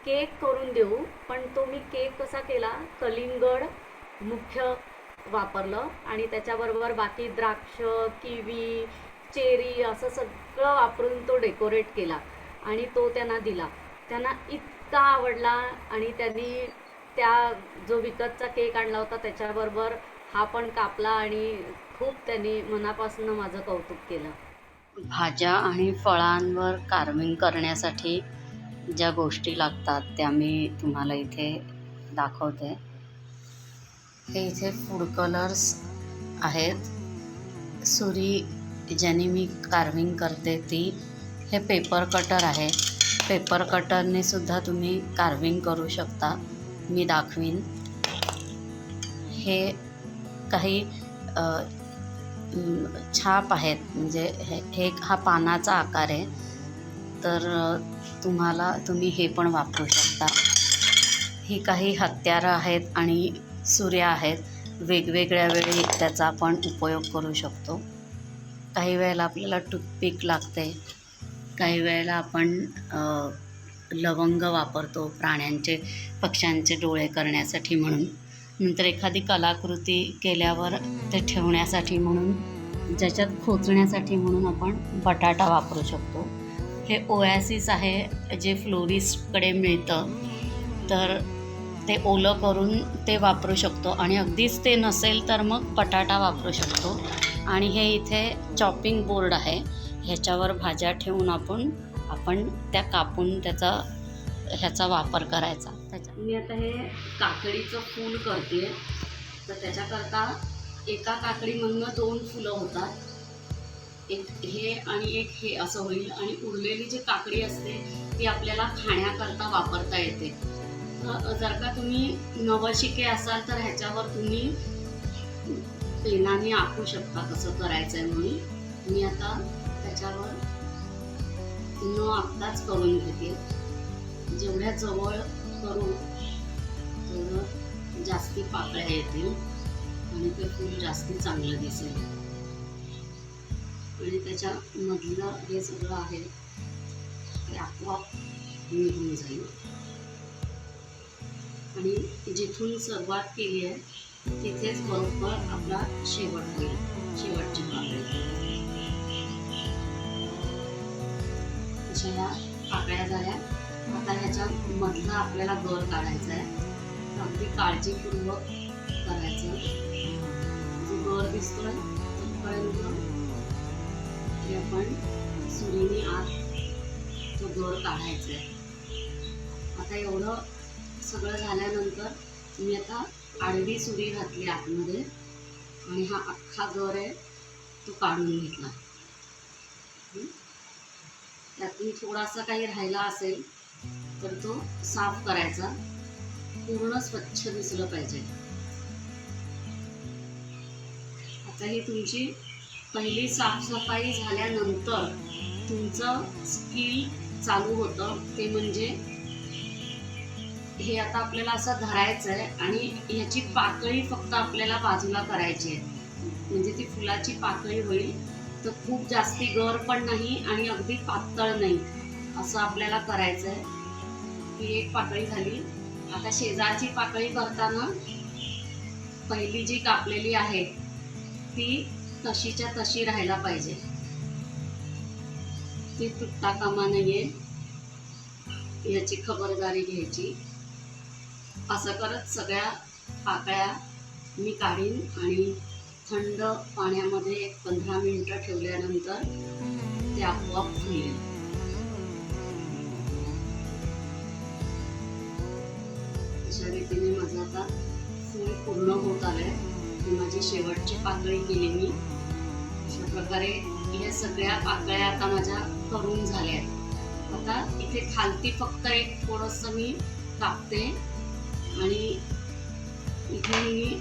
केक करून देऊ. पण तो मी केक कसा केला, कलिंगड मुख्य वापरलं आणि त्याच्याबरोबर बाकी द्राक्ष, किवी, चेरी असं सगळं वापरून तो डेकोरेट केला आणि तो त्यांना दिला. त्यांना इतका आवडला आणि त्यांनी त्या जो विकतचा केक आणला होता त्याच्याबरोबर हा पण कापला आणि खूप त्यांनी मनापासून माझं कौतुक केलं. भाज्या आणि फळांवर कार्विंग करण्यासाठी ज्या गोष्टी लागतात त्या मी तुम्हाला इथे दाखवते. हे इथे फूड कलर्स आहेत. सुरी ज्याने मी कार्विंग करते ती. हे पेपर कटर आहे. पेपर कटरने सुद्धा तुम्ही कार्विंग करू शकता. मी दाखवीन. हे काही छाप आहेत, म्हणजे हा पानाचा आकार आहे. तर तुम्ही हे पण वापरू शकता. ही काही हत्यारं आहेत आणि सुऱ्या आहेत. वेगवेगळ्या वेळी त्याचा आपण उपयोग करू शकतो. काही वेळेला आपल्याला टूथपिक लागते. काही वेळेला आपण लवंग वापरतो पक्ष्यांचे डोळे करण्यासाठी म्हणून. नंतर एखादी कलाकृती केल्यावर ते ठेवण्यासाठी म्हणून, ज्याच्यात खोचण्यासाठी म्हणून आपण बटाटा वापरू शकतो. हे ओॲसिस आहे जे फ्लोरिस्टकडे मिळतं. तर ते ओलं करून ते वापरू शकतो आणि अगदीच ते नसेल तर मग बटाटा वापरू शकतो. आणि हे इथे चॉपिंग बोर्ड आहे, ह्याच्यावर भाज्या ठेवून आपण त्या कापून ह्याचा वापर करायचा. मी आता हे काकडीचं फूल करते, तर त्याच्याकरता एका काकडीमधनं 2 फुलं होतात, एक हे आणि एक हे असं होईल. आणि उरलेली जी काकडी असते ती आपल्याला खाण्याकरता वापरता येते. जर का तुम्ही नवशिके असाल तर ह्याच्यावर तुम्ही पेनाने आखू शकता कसं करायचं आहे म्हणून. मी आता त्याच्यावर न आखताच करून घेते. जेवढ्या जवळ करू तेवढं जास्ती पाकळ्या येतील आणि ते फूल जास्ती चांगलं दिसेल. आणि त्याच्यामधलं हे सगळं आहे ते आपोआप निघून जाईल. आणि जिथून सुरुवात केली आहे तिथेच बरोबर आपला शेवट होईल, शेवटची पाकळी. अशा या पाकळ्या झाल्या. आता ह्याच्या मधला आपल्याला गर काढायचा आहे, अगदी काळजीपूर्वक करायचं. जो गर दिसतोय तोपर्यंत ते आपण सुरीने आत तो गर काढायचा आहे. आता एवढं सगळं झाल्यानंतर मी आता आडवी सुरी घातली आतमध्ये आणि हा अख्खा गर आहे तो काढून घेतला. त्यातून थोडासा काही राहिला असेल तर तो साफ करायचा, पूर्ण स्वच्छ दिसलं पाहिजे. आता ही तुमची पहिली साफसफाई झाल्यानंतर तुमचं स्किल चालू होतं, ते म्हणजे हे आता आपल्याला असं धरायचं आहे आणि ह्याची पाकळी फक्त आपल्याला बाजूला करायची आहे. म्हणजे ती फुलाची पाकळी होईल. तर खूप जास्ती गर पण नाही आणि अगदी पातळ नाही असं आपल्याला करायचं आहे. ही एक पाकळी झाली. आता शेजारची पाकळी करताना पहिली जी कापलेली आहे ती तशीच्या तशी राहायला पाहिजे, ती तुटता कामा नये याची खबरदारी घ्यायची. असं करत सगळ्या पाकळ्या मी काढीन आणि थंड पाण्यामध्ये 15 मिनिटं ठेवल्यानंतर ते आपोआप फुलेल. अशा रीतीने माझं आता फूल पूर्ण होत आलंय. ही माझी शेवटची पाकळी केली मी. अशा प्रकारे या सगळ्या पाकळ्या आता माझ्या करून झाल्या आहेत. आता इथे खालती फक्त एक थोडंसं मी कापते आणि इथे मी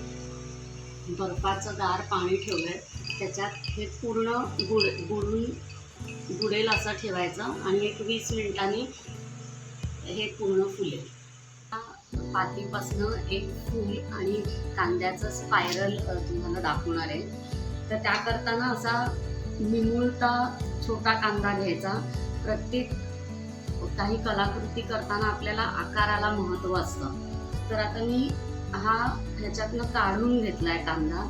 बर्फाचं गार पाणी ठेवलंय, त्याच्यात हे पूर्ण बुडेल असं ठेवायचं आणि एक 20 मिनिटांनी हे पूर्ण फुलेल. पातीपासनं एक फूल आणि कांद्याचं स्पायरल तुम्हाला दाखवणार आहे. तर त्या करताना असा निमुळता छोटा कांदा घ्यायचा. प्रत्येक काही कलाकृती करताना आपल्याला आकाराला महत्त्व असतं. तर आता मी हा ह्याच्यातनं काढून घेतलाय कांदा.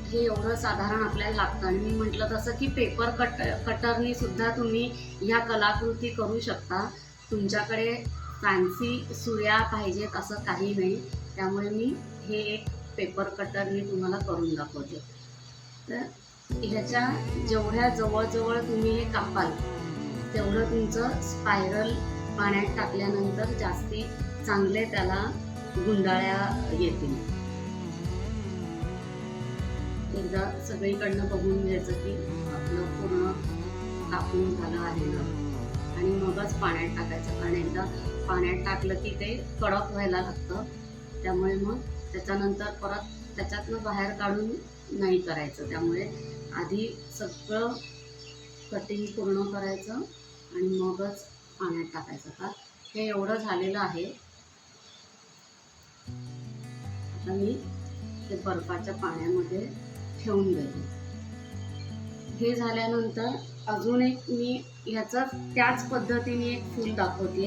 हे एवढं साधारण आपल्याला लागतं. आणि मी म्हटलं तसं की पेपर कटरनी सुद्धा तुम्ही ह्या कलाकृती करू शकता. तुमच्याकडे फॅन्सी सुऱ्या पाहिजेत असं काही नाही, त्यामुळे मी हे एक पेपर कटरनी तुम्हाला करून दाखवते. तर ह्याच्या जेवढ्या जवळजवळ तुम्ही हे कापाल तेवढं तुमचं स्पायरल पाण्यात टाकल्यानंतर जास्ती चांगले त्याला गुंडाळ्या येतील. एकदा सगळीकडनं बघून घ्यायचं की आपलं पूर्ण कापून झालं आहे ना, आणि मगच पाण्यात टाकायचं. कारण एकदा पाण्यात टाकलं की ते कडक व्हायला लागतं. त्यामुळे मग त्याच्यानंतर परत त्याच्यातनं बाहेर काढून नाही करायचं. त्यामुळे आधी सगळं कटिंग पूर्ण करायचं आणि मगच पाण्यात टाकायचं. का हे एवढं झालेलं आहे. आता मी ते बर्फाच्या पाण्यामध्ये ठेवून देते. हे झाल्यानंतर अजून एक मी ह्याचं त्याच पद्धतीने एक फूल दाखवते.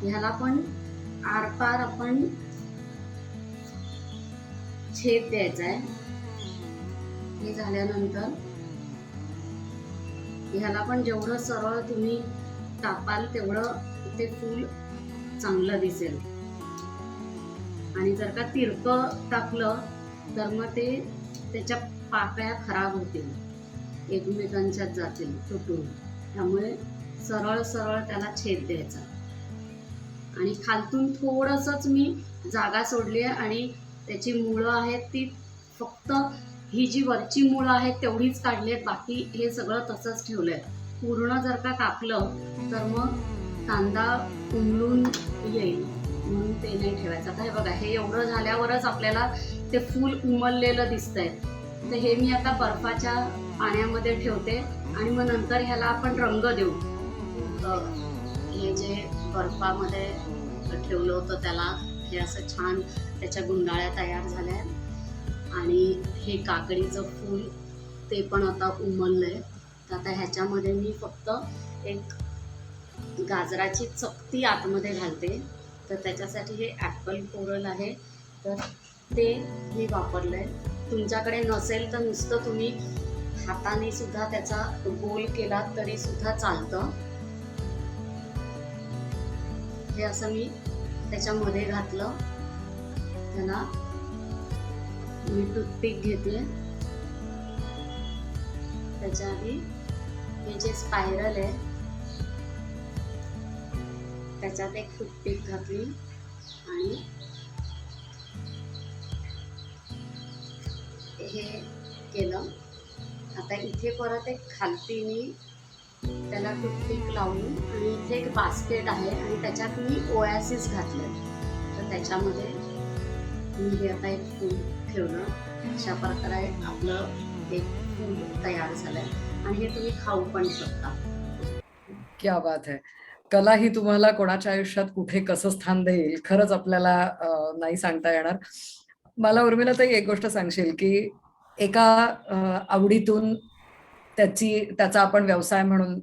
ह्याला पण आरपार आपण छेद द्यायचा आहे. हे झाल्यानंतर ह्याला पण जेवढं सरळ तुम्ही कापाल तेवढं ते फूल चांगलं दिसेल. आणि जर का तिरकं टाकलं तर मग ते त्याच्या पाकळ्या खराब होतील, एकमेकांच्यात जातील तुटून. त्यामुळे सरळ सरळ त्याला छेद द्यायचा आणि खालतून थोडंसंच मी जागा सोडली आहे आणि त्याची मुळं आहेत ती फक्त ही जी वरची मुळं आहेत तेवढीच काढली आहेत, बाकी हे सगळं तसंच ठेवलं आहे. पूर्ण जर का कापलं तर मग कांदा उमलून येईल, म्हणून ते नाही ठेवायचं. आता हे बघा, हे एवढं झाल्यावरच आपल्याला ते फूल उमललेलं दिसतंय. तर हे मी आता बर्फाच्या पाण्यामध्ये ठेवते आणि मग नंतर ह्याला आपण रंग देऊ. हे जे बर्फामध्ये ठेवलं होतं त्याला हे असं छान त्याच्या गुंडाळ्या तयार झाल्या आणि हे काकडीचं फूल ते पण आता उमललंय. तर आता ह्याच्यामध्ये मी फक्त एक गाजराची चकती आतमध्ये घालते. तर त्याच्यासाठी हे ॲपल कोरल आहे, तर ते मी वापरलं आहे. तुमच्याकडे नसेल तर नुसतं तुम्ही हाताने सुद्धा त्याचा गोल केला तरी सुद्धा चालतं. हे असं मी त्याच्यामध्ये घातलं. त्याला मी टूथपिक घेते. त्याच्या आधी हे जे स्पायरल आहे त्याच्यात एक टूथपिक घातली आणि हे केलं. आता इथे परत एक खालती मी त्याला टूथपिक लावून आणि इथे एक बास्केट आहे आणि त्याच्यात मी ओॲसिस घातले. तर त्याच्यामध्ये मी हे आता एक फूल ठेवलं. अशा प्रकारे आपलं एक फूल तयार झालंय आणि हे तुम्ही खाऊ पण शकता. क्या बात है. कला ही तुम्हाला कोणाच्या आयुष्यात कुठे कसं स्थान देईल खरंच आपल्याला नाही सांगता येणार. मला उर्मिला ताई एक गोष्ट सांगशील की एका आवडीतून त्याचा आपण व्यवसाय म्हणून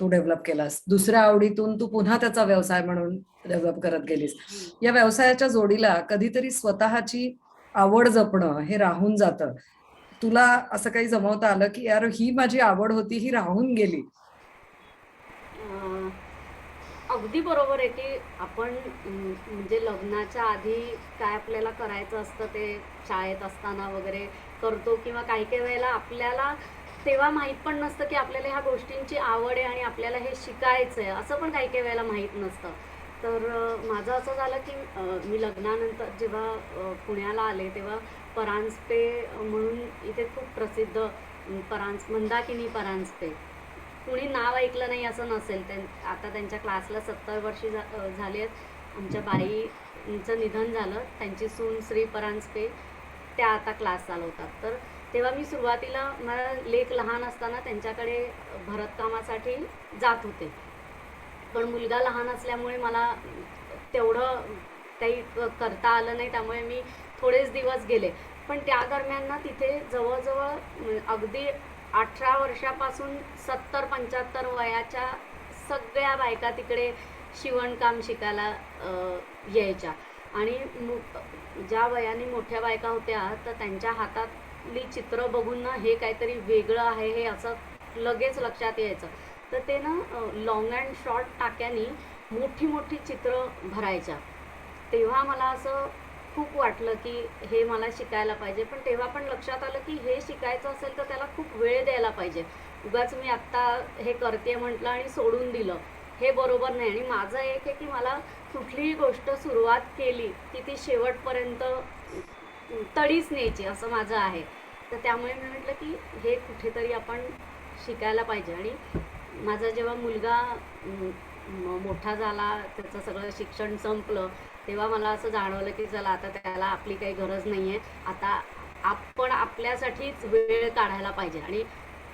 तू डेव्हलप केलास, दुसऱ्या आवडीतून तू पुन्हा त्याचा व्यवसाय म्हणून डेव्हलप करत गेलीस. या व्यवसायाच्या जोडीला कधीतरी स्वतःची आवड जपणं हे राहून जातं. तुला असं काही जमवता आलं की यार ही माझी आवड होती, ही राहून गेली? अगदी बरोबर आहे की आपण म्हणजे लग्नाच्या आधी काय आपल्याला करायचं असतं ते शाळेत असताना वगैरे करतो, किंवा काही काही वेळेला आपल्याला तेव्हा माहीत पण नसतं की आपल्याला ह्या गोष्टींची आवड आहे आणि आपल्याला हे शिकायचं आहे, असं पण काही काही वेळेला माहीत नसतं. तर माझं असं झालं की मी लग्नानंतर जेव्हा पुण्याला आले तेव्हा परांजपे म्हणून इथे खूप प्रसिद्ध मंदाकिनी परांजपे, कुणी नाव ऐकलं नाही असं नसेल. आता त्यांच्या क्लासला 70 वर्षे झाली आहेत. आमच्या बाईंचं निधन झालं, त्यांची सून श्री परांजपे त्या आता क्लास चालवतात. तर तेव्हा मी सुरुवातीला मला लेक लहान असताना त्यांच्याकडे भरतकामासाठी जात होते, पण मुलगा लहान असल्यामुळे मला तेवढं काही करता आलं नाही. त्यामुळे मी थोडेच दिवस गेले, पण त्या दरम्यान ना तिथे जवळजवळ अगदी 18 वर्षापासून 70-75 वयाच्या सगळ्या बायका तिकडे शिवणकाम शिकायला यायच्या. आणि ज्या वयाने मोठ्या बायका होत्या तर त्यांच्या हातातली चित्र बघून ना हे काहीतरी वेगळं आहे हे असं लगेच लक्षात यायचं. तर ते ना लॉंग अँड शॉर्ट टाक्यांनी मोठी मोठी चित्र भरायच्या. तेव्हा मला असं खूप वाटलं की हे मला शिकायला पाहिजे, पण तेव्हा पण लक्षात आलं की हे शिकायचं असेल तर त्याला खूप वेळ द्यायला पाहिजे. उगाच मी आत्ता हे करते म्हटलं आणि सोडून दिलं, हे बरोबर नाही. आणि माझं एक आहे की मला कुठलीही गोष्ट सुरुवात केली की ती शेवटपर्यंत तडीच न्यायची, असं माझं आहे. तर त्यामुळे मी म्हटलं की हे कुठेतरी आपण शिकायला पाहिजे. आणि माझा जेव्हा मुलगा मोठा झाला, त्याचं सगळं शिक्षण संपलं, तेव्हा मला असं जाणवलं की चला आता त्याला आपली काही गरज नाही आहे, आता आपण आपल्यासाठीच वेळ काढायला पाहिजे. आणि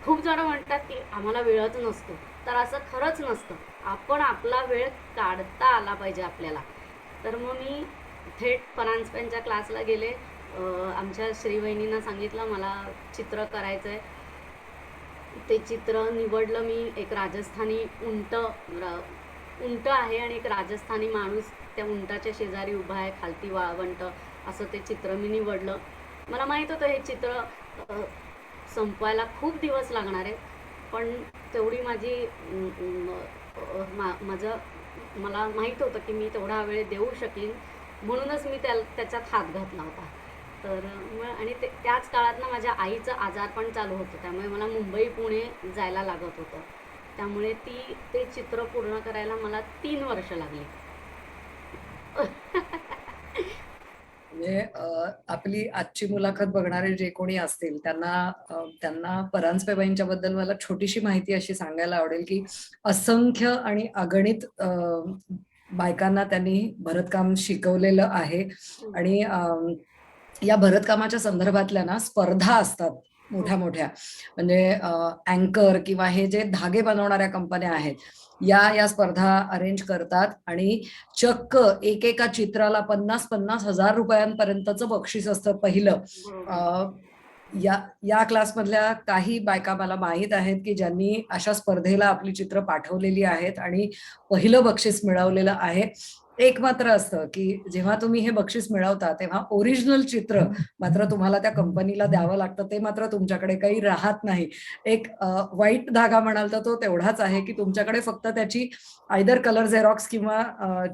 खूप जण म्हणतात की आम्हाला वेळच नसतो, तर असं खरंच नसतं. आपण आपला वेळ काढता आला पाहिजे आपल्याला. तर मग मी थेट परांजपेंच्या क्लासला गेले. आमच्या श्रीवहिनींना सांगितलं मला चित्र करायचं आहे. ते चित्र निवडलं मी. एक राजस्थानी उंट आहे आणि एक राजस्थानी माणूस त्या उंटाच्या शेजारी उभा आहे, खालती वाळवंट, असं ते चित्र मी निवडलं. मला माहीत होतं हे चित्र संपवायला खूप दिवस लागणार आहे, पण तेवढी मला माहीत होतं की मी तेवढा वेळ देऊ शकेन, म्हणूनच मी त्याच्यात हात घातला होता. तर मग आणि त्याच काळात ना माझ्या आईचं आजारपण चालू होतं, त्यामुळे मला मुंबई पुणे जायला लागत होतं. त्यामुळे ते चित्र पूर्ण करायला मला 3 वर्ष लागली. म्हणजे आपली आजची मुलाखत बघणारे जे कोणी असतील त्यांना परांजपेबाईंच्या बद्दल मला छोटीशी माहिती अशी सांगायला आवडेल की असंख्य आणि अगणित बायकांना त्यांनी भरतकाम शिकवलेलं आहे. आणि या भरतकामाच्या संदर्भातल्या ना स्पर्धा असतात मोठ्या मोठ्या, म्हणजे अँकर किंवा हे जे धागे बनवणाऱ्या कंपन्या आहेत या स्पर्धा अरेंज करतात आणि चक्क एकेका चित्राला 50,000 रुपयांपर्यंतचं बक्षीस असतं पहिलं. बरोबर. अ, या क्लासमधल्या काही बायका मला माहीत आहेत की ज्यांनी अशा स्पर्धेला आपली चित्र पाठवलेली आहेत आणि पहिलं बक्षीस मिळवलेलं आहे. एक मात्र असतं की जेव्हा तुम्ही हे बक्षीस मिळवता तेव्हा ओरिजिनल चित्र मात्र तुम्हाला त्या कंपनीला द्यावं लागतं, ते मात्र तुमच्याकडे काही राहत नाही. एक वाईट धागा म्हणाल तर तो तेवढाच आहे की तुमच्याकडे फक्त त्याची आयदर कलर झेरॉक्स किंवा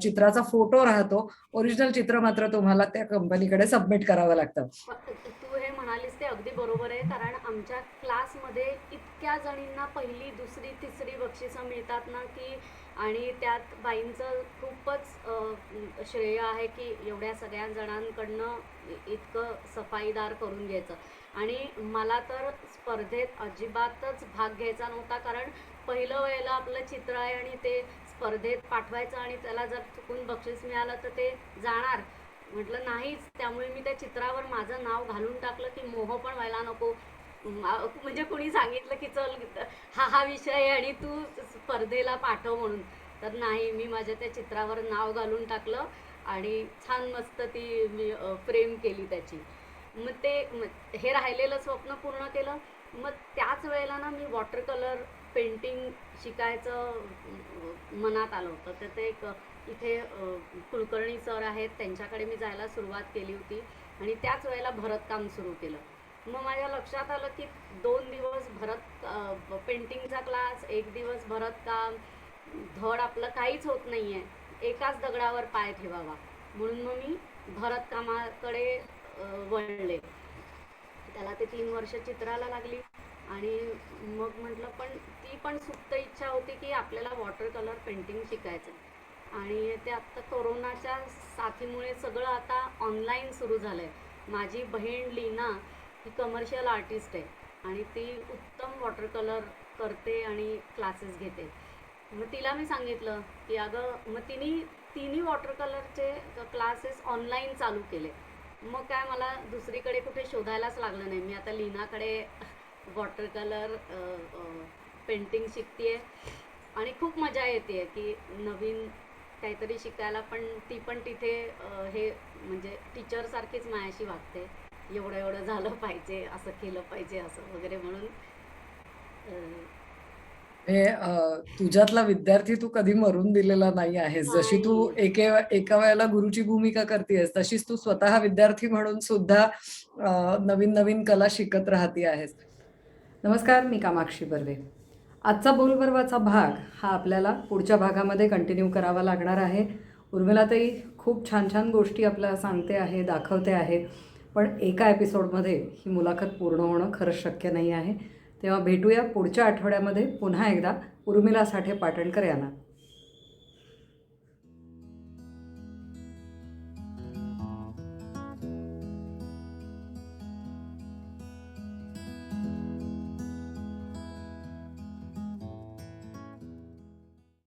चित्राचा फोटो राहतो. ओरिजिनल चित्र मात्र तुम्हाला त्या कंपनीकडे सबमिट करावं लागतं. तू हे म्हणालीस ते अगदी बरोबर आहे, कारण आमच्या क्लासमध्ये इतक्या जणींना पहिली, दुसरी, तिसरी बक्षिसं मिळतात ना की, आणि त्यात बाईंचं खूपच श्रेय आहे की एवढ्या सगळ्या जणांकडनं इतकं सफाईदार करून घ्यायचं. आणि मला तर स्पर्धेत अजिबातच भाग घ्यायचा नव्हता, कारण पहिलं वेळेला आपलं चित्र आहे आणि ते स्पर्धेत पाठवायचं आणि त्याला जर चुकून बक्षीस मिळालं तर ते जाणार. म्हटलं नाहीच. त्यामुळे मी त्या चित्रावर माझं नाव घालून टाकलं की मोह पण व्हायला नको. म्हणजे कुणी सांगितलं की चल हा विषय आहे आणि तू स्पर्धेला पाठव म्हणून, तर नाही, मी माझ्या त्या चित्रावर नाव घालून टाकलं आणि छान मस्त ती मी फ्रेम केली त्याची. हे राहिलेलं स्वप्न पूर्ण केलं. मग त्याच वेळेला ना मी वॉटर कलर पेंटिंग शिकायचं मनात आलं होतं. तर ते एक इथे कुलकर्णी सर आहेत, त्यांच्याकडे मी जायला सुरुवात केली होती आणि त्याच वेळेला भरतकाम सुरू केलं. मग माझ्या लक्षात आलं की 2 दिवस पेंटिंगचा क्लास, 1 दिवस भरतकाम, धड आपलं काहीच होत नाही आहे, एकाच दगडावर पाय ठेवावा. म्हणून मग मी भरतकामाकडे वळले. त्याला ते 3 वर्ष चित्राला लागली आणि मग म्हटलं, ती पण सुप्त इच्छा होती की आपल्याला वॉटर कलर पेंटिंग शिकायचं. आणि ते आत्ता कोरोनाच्या साथीमुळे सगळं आता ऑनलाईन सुरू झालं आहे. माझी बहीण लीना ही कमर्शियल आर्टिस्ट आहे आणि ती उत्तम वॉटर कलर करते आणि क्लासेस घेते. मग तिला मी सांगितलं की अगं, मग तिन्ही वॉटर कलरचे क्लासेस ऑनलाईन चालू केले. मग काय मला दुसरीकडे कुठे शोधायलाच लागलं नाही. मी आता लीनाकडे वॉटर कलर पेंटिंग शिकते आणि खूप मजा येते की नवीन काहीतरी शिकायला. पण ती पण तिथे हे म्हणजे टीचरसारखीच माझ्याशी वागते. एवढं एवढं झालं पाहिजे, असं केलं पाहिजे, असं वगैरे म्हणून. हे तुझ्यातला विद्यार्थी तू कधी मरून दिलेला नाही आहेस. जशी तू नाही. एका वेळेला गुरुची भूमिका करतेस तशीच तू स्वतः विद्यार्थी म्हणून सुद्धा नवीन नवीन कला शिकत राहती आहेस. नमस्कार, मी कामाक्षी बर्वे. आजचा बोलबर्वाचा भाग हा आपल्याला पुढच्या भागामध्ये कंटिन्यू करावा लागणार आहे. उर्मिलाताई खूप छान छान गोष्टी आपल्याला सांगते आहे, दाखवते आहे, पण एका एपिसोडमध्ये ही मुलाखत पूर्ण होणं खरंच शक्य नाही आहे. तेव्हा भेटूया पुढच्या आठवड्यामध्ये पुन्हा एकदा उर्मिला साठे पाटणकर यांना.